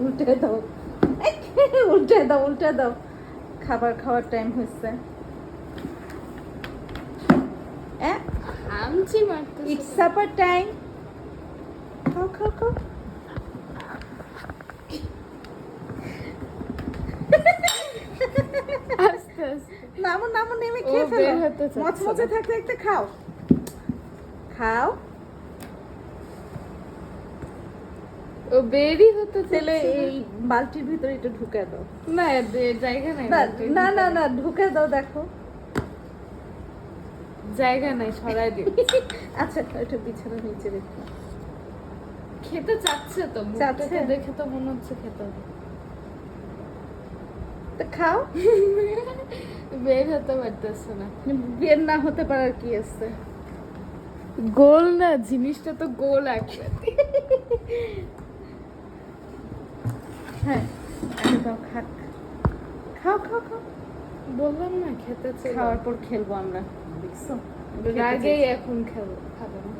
উল্টে দাও, উল্টে দাও, উল্টে দাও। খাবার খাওয়ার টাইম হচ্ছে। আমচি মারতে ইটস সাপার টাইম। খাও খাও খাও। আস্তে আস্তে নামো নামো, নেমে ও খেয়ে বের ফেলো। হতে চাচ্ছে মচমচে না। থাকতে থাকতে খাও খাও। ও বেরি হতে তাহলে চাচ্ছে না। এই বালতির ভিতরে এটা ঢুকে দাও। না জায়গা নাই না বালতির না না ভিতরে। না, ঢুকে দাও, দেখো। জায়গা নাই, সরাই দিন। আচ্ছা, এটা বিছানার নিচে রেখো। খেতে চাচ্ছে তো, চাচ্ছে? মুখটাকে দেখে তো মনে হচ্ছে খেতে হবে। তো খাও। বের হতে পারতেছে না। বের না হতে পারার কি আছে? গোল না, জিনিসটা তো গোল আকৃতি। হ্যাঁ, একদম খাক। খাও খাও খাও। বললাম না খেতে চাই। খাওয়ার পর খেলবো আমরা, দেখছো? রাগেই এখন খাবো, খাবো না।